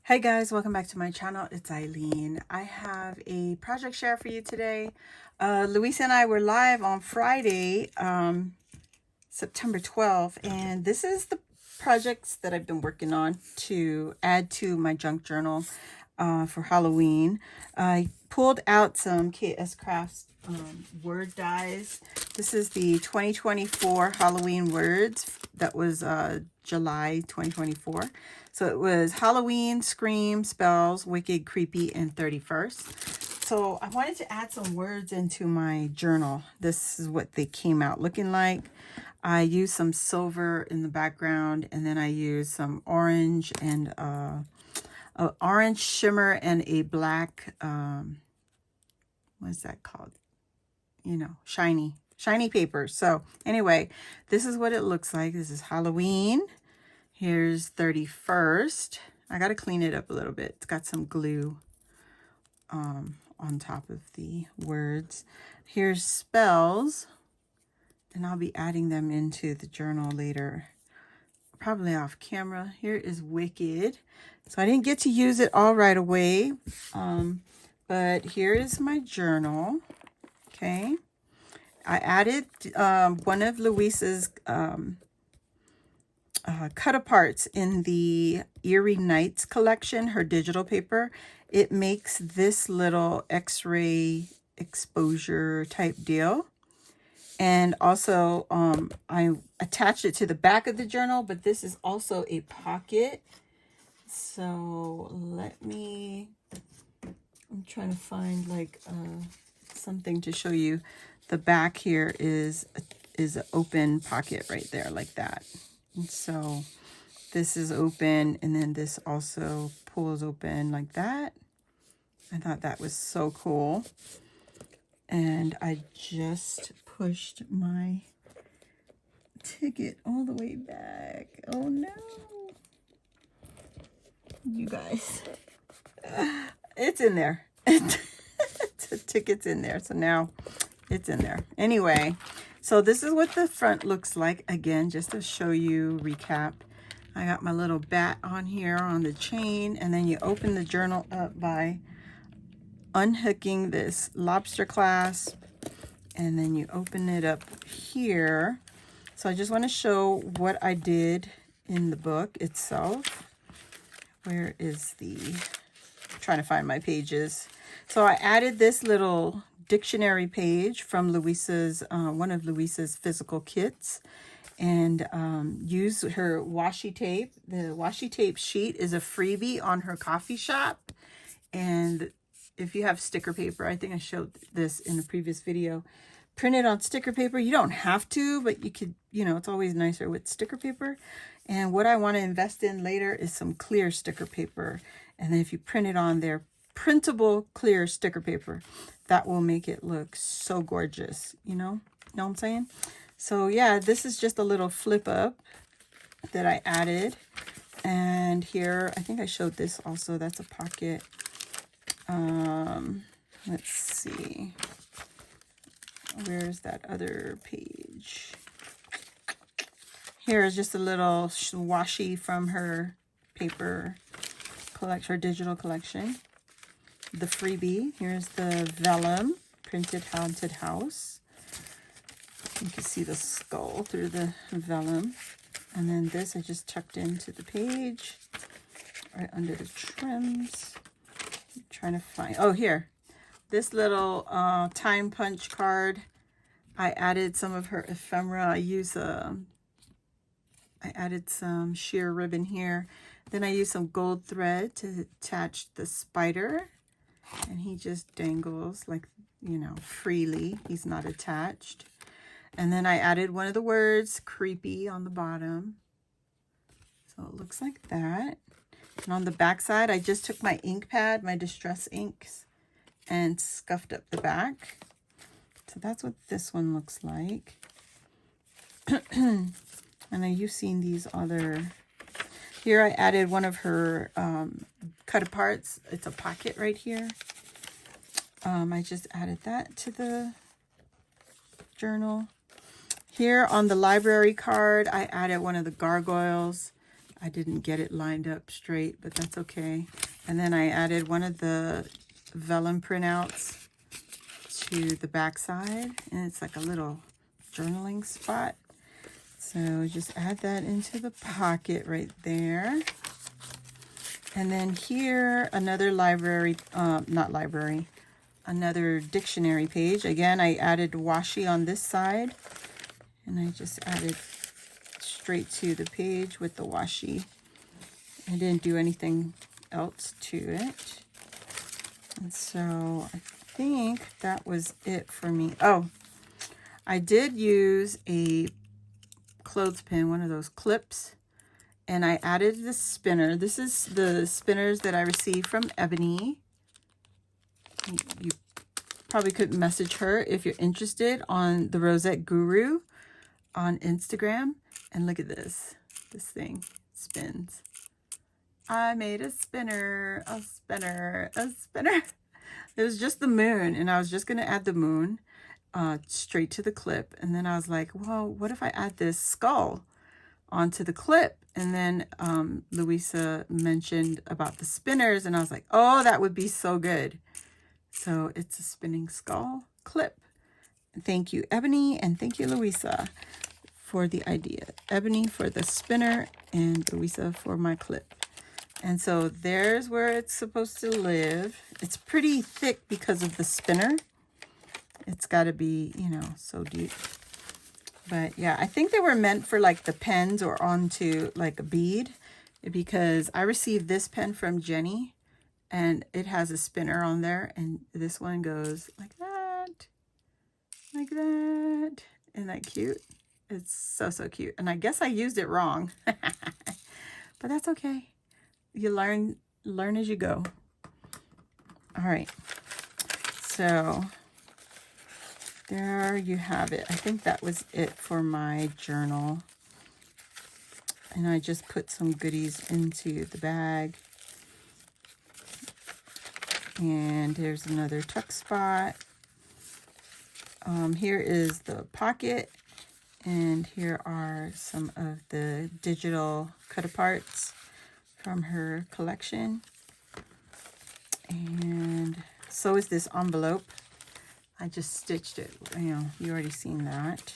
Hey guys, welcome back to my channel. It's Eileen. I have a project share for you today. Luisa and I were live on Friday, September 12th, and this is the projects that I've been working on to add to my junk journal for Halloween. I pulled out some KS Crafts word dies. This is the 2024 Halloween words. That was July 2024. So it was Halloween, Scream, Spells, Wicked, Creepy, and 31st. So I wanted to add some words into my journal. This is what they came out looking like. I used some silver in the background, and then I used some orange and an orange shimmer and a black, what's that called? Shiny paper. So anyway, this is what it looks like. This is Halloween. Here's 31st. I got to clean it up a little bit. It's got some glue on top of the words. Here's spells, and I'll be adding them into the journal later, probably off camera. Here is wicked. So I didn't get to use it all right away, but here is my journal. Okay. I added one of Luisa's cut aparts in the Eerie Nights collection, her digital paper. It makes this little x-ray exposure type deal. And also I attached it to the back of the journal, but this is also a pocket. So I'm trying to find like something to show you. The back here is an open pocket right there like that. And so this is open, and then this also pulls open like that. I thought that was so cool. And I just pushed my ticket all the way back. Oh no. You guys. It's in there. The ticket's in there. So now it's in there. Anyway, so this is what the front looks like. Again, just to show you, recap. I got my little bat on here on the chain, and then you open the journal up by unhooking this lobster clasp, and then you open it up here. So I just want to show what I did in the book itself. Where is I'm trying to find my pages. So I added this little dictionary page from Luisa's, one of Luisa's physical kits, and use her washi tape. The washi tape sheet is a freebie on her coffee shop. And if you have sticker paper, I think I showed this in a previous video, print it on sticker paper. You don't have to, but you could, it's always nicer with sticker paper. And what I want to invest in later is some clear sticker paper. And then if you print it on there, printable clear sticker paper, that will make it look so gorgeous, know what I'm saying? So yeah, this is just a little flip up that I added. And here, I think I showed this also. That's a pocket. Let's see. Where's that other page? Here is just a little washi from her paper collection, her digital collection. The freebie. Here's the vellum printed haunted house. You can see the skull through the vellum. And then this I just tucked into the page right under the trims. I'm trying to find, oh, here. This little time punch card. I added some of her ephemera. I added some sheer ribbon here. Then I used some gold thread to attach the spider. And he just dangles like, freely. He's not attached. And then I added one of the words, creepy, on the bottom. So it looks like that. And on the back side, I just took my ink pad, my Distress inks, and scuffed up the back. So that's what this one looks like. And you've seen these other. Here I added one of her cut aparts. It's a pocket right here. I just added that to the journal. Here on the library card, I added one of the gargoyles. I didn't get it lined up straight, but that's okay. And then I added one of the vellum printouts to the back side, and it's like a little journaling spot. So just add that into the pocket right there. And then here, another another dictionary page. Again, I added washi on this side, and I just added straight to the page with the washi. I didn't do anything else to it. And so I think that was it for me. Oh, I did use a clothespin, one of those clips, and I added the spinner. This is the spinners that I received from Ebony. You probably could message her if you're interested on the Rosette Guru on Instagram. And look at this. This thing spins. I made a spinner, a spinner, a spinner. It was just the moon, and I was just going to add the moon straight to the clip. And then I was like, well, what if I add this skull onto the clip? And then Luisa mentioned about the spinners, and I was like, oh, that would be so good. So it's a spinning skull clip. Thank you, Ebony, and thank you, Luisa, for the idea. Ebony for the spinner and Luisa for my clip. And so there's where it's supposed to live. It's pretty thick because of the spinner. It's got to be, you know, so deep. But yeah, I think they were meant for like the pens or onto like a bead, because I received this pen from Jenny and it has a spinner on there, and this one goes like that, like that. Isn't that cute? It's so, so cute. And I guess I used it wrong, but that's okay. You learn as you go. All right. So there you have it. I think that was it for my journal. And I just put some goodies into the bag. And here's another tuck spot. Here is the pocket. And here are some of the digital cut-aparts from her collection. And so is this envelope. I just stitched it, you know, you already seen that.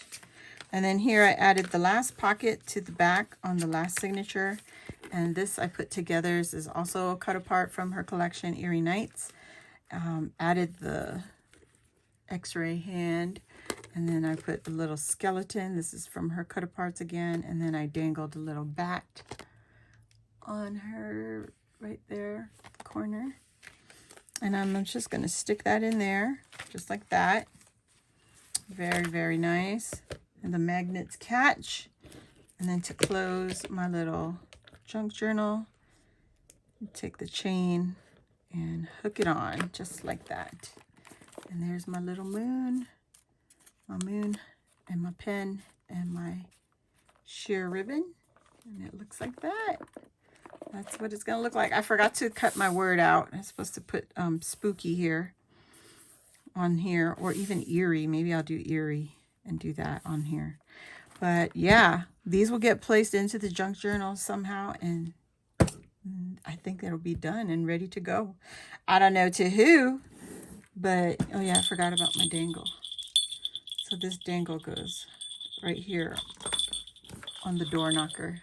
And then here I added the last pocket to the back on the last signature. And this I put together. This is also a cut apart from her collection, Eerie Nights. Added the x-ray hand. And then I put the little skeleton. This is from her cut aparts again. And then I dangled a little bat on her right there, corner. And I'm just going to stick that in there, just like that. Very, very nice. And the magnets catch. And then to close my little junk journal, take the chain and hook it on, just like that. And there's my little moon, and my pen, and my sheer ribbon. And it looks like that. That's what it's going to look like. I forgot to cut my word out. I'm supposed to put spooky here on here, or even eerie. Maybe I'll do eerie and do that on here. But yeah, these will get placed into the junk journal somehow, and I think it'll be done and ready to go. I don't know to who, but oh yeah, I forgot about my dangle. So this dangle goes right here on the door knocker.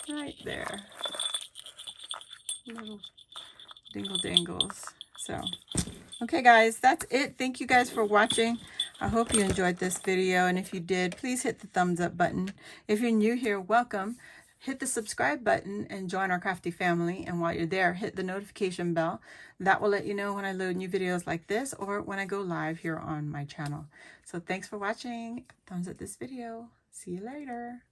Right there. Little dingle dangles. So, okay guys, that's it. Thank you guys for watching. I hope you enjoyed this video, and if you did, please hit the thumbs up button. If you're new here, welcome. Hit the subscribe button and join our crafty family. And while you're there, hit the notification bell. That will let you know when I load new videos like this or when I go live here on my channel. So thanks for watching. Thumbs up this video. See you later.